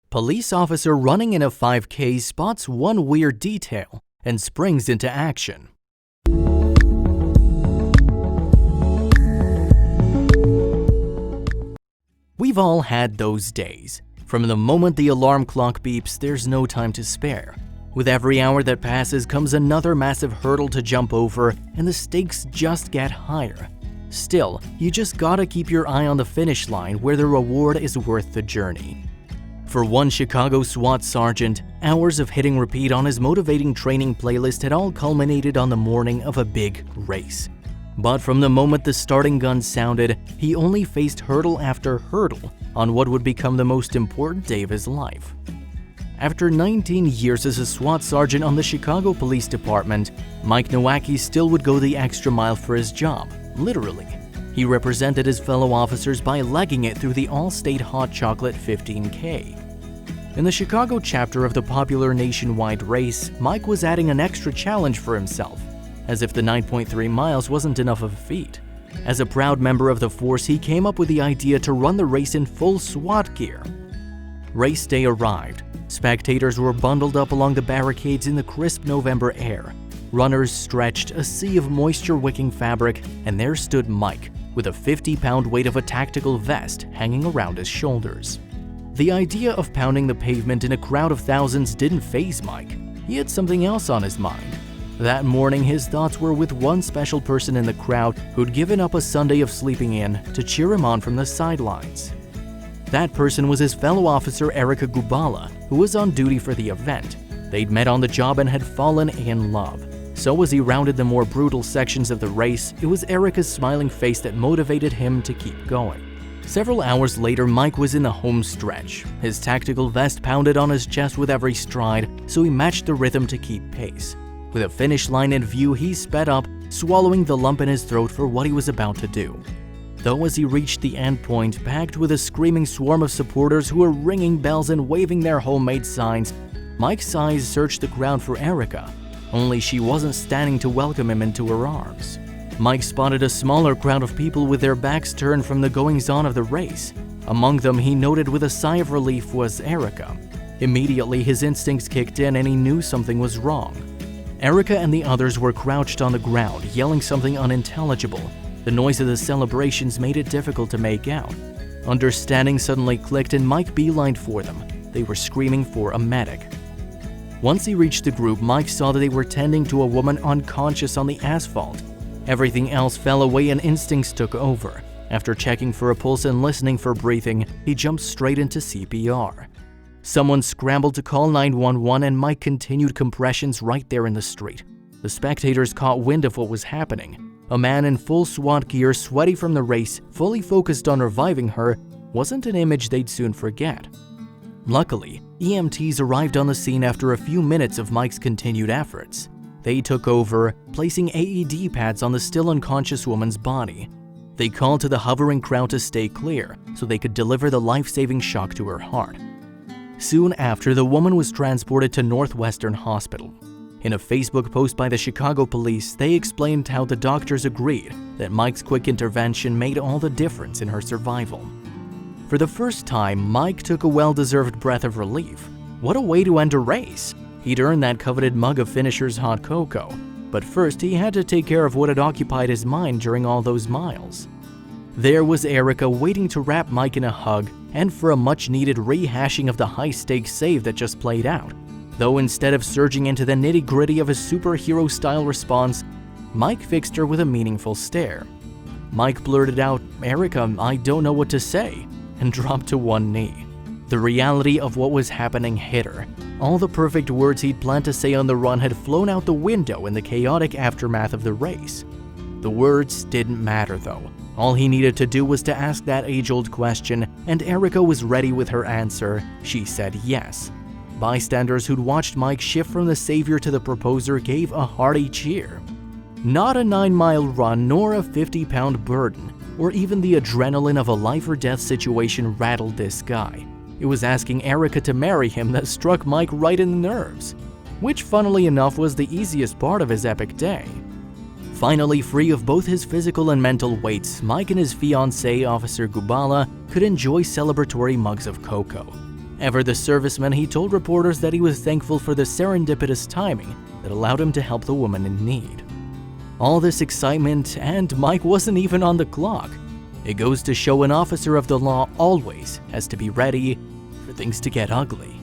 Police officer running in a 5K spots one weird detail and springs into action. We've all had those days. From the moment the alarm clock beeps, there's no time to spare. With every hour that passes comes another massive hurdle to jump over, and the stakes just get higher. Still, you just gotta keep your eye on the finish line where the reward is worth the journey. For one Chicago SWAT sergeant, hours of hitting repeat on his motivating training playlist had all culminated on the morning of a big race. But from the moment the starting gun sounded, he only faced hurdle after hurdle on what would become the most important day of his life. After 19 years as a SWAT sergeant on the Chicago Police Department, Mike Nowacki still would go the extra mile for his job, literally. He represented his fellow officers by legging it through the all-state hot chocolate 15K. In the Chicago chapter of the popular nationwide race, Mike was adding an extra challenge for himself, as if the 9.3 miles wasn't enough of a feat. As a proud member of the force, he came up with the idea to run the race in full SWAT gear. Race day arrived. Spectators were bundled up along the barricades in the crisp November air. Runners stretched, a sea of moisture-wicking fabric, and there stood Mike, with a 50-pound weight of a tactical vest hanging around his shoulders. The idea of pounding the pavement in a crowd of thousands didn't faze Mike. He had something else on his mind. That morning, his thoughts were with one special person in the crowd who'd given up a Sunday of sleeping in to cheer him on from the sidelines. That person was his fellow officer Erica Gubala, who was on duty for the event. They'd met on the job and had fallen in love. So as he rounded the more brutal sections of the race, it was Erica's smiling face that motivated him to keep going. Several hours later, Mike was in the home stretch. His tactical vest pounded on his chest with every stride, so he matched the rhythm to keep pace. With a finish line in view, he sped up, swallowing the lump in his throat for what he was about to do. Though as he reached the end point, packed with a screaming swarm of supporters who were ringing bells and waving their homemade signs, Mike's eyes searched the crowd for Erica, only she wasn't standing to welcome him into her arms. Mike spotted a smaller crowd of people with their backs turned from the goings-on of the race. Among them, he noted with a sigh of relief, was Erica. Immediately, his instincts kicked in and he knew something was wrong. Erica and the others were crouched on the ground, yelling something unintelligible. The noise of the celebrations made it difficult to make out. Understanding suddenly clicked and Mike beelined for them. They were screaming for a medic. Once he reached the group, Mike saw that they were tending to a woman unconscious on the asphalt. Everything else fell away and instincts took over. After checking for a pulse and listening for breathing, he jumped straight into CPR. Someone scrambled to call 911 and Mike continued compressions right there in the street. The spectators caught wind of what was happening. A man in full SWAT gear, sweaty from the race, fully focused on reviving her, wasn't an image they'd soon forget. Luckily, EMTs arrived on the scene after a few minutes of Mike's continued efforts. They took over, placing AED pads on the still unconscious woman's body. They called to the hovering crowd to stay clear so they could deliver the life-saving shock to her heart. Soon after, the woman was transported to Northwestern Hospital. In a Facebook post by the Chicago police, they explained how the doctors agreed that Mike's quick intervention made all the difference in her survival. For the first time, Mike took a well-deserved breath of relief. What a way to end a race! He'd earned that coveted mug of Finisher's hot cocoa, but first he had to take care of what had occupied his mind during all those miles. There was Erica waiting to wrap Mike in a hug and for a much-needed rehashing of the high-stakes save that just played out. Though instead of surging into the nitty-gritty of his superhero-style response, Mike fixed her with a meaningful stare. Mike blurted out, "Erica, I don't know what to say," and dropped to one knee. The reality of what was happening hit her. All the perfect words he'd planned to say on the run had flown out the window in the chaotic aftermath of the race. The words didn't matter though. All he needed to do was to ask that age-old question, and Erica was ready with her answer. She said yes. Bystanders who'd watched Mike shift from the savior to the proposer gave a hearty cheer. Not a 9-mile run, nor a 50-pound burden, or even the adrenaline of a life-or-death situation rattled this guy. It was asking Erica to marry him that struck Mike right in the nerves, which funnily enough was the easiest part of his epic day. Finally free of both his physical and mental weights, Mike and his fiancée, Officer Gubala, could enjoy celebratory mugs of cocoa. Ever the serviceman, he told reporters that he was thankful for the serendipitous timing that allowed him to help the woman in need. All this excitement, and Mike wasn't even on the clock. It goes to show an officer of the law always has to be ready for things to get ugly.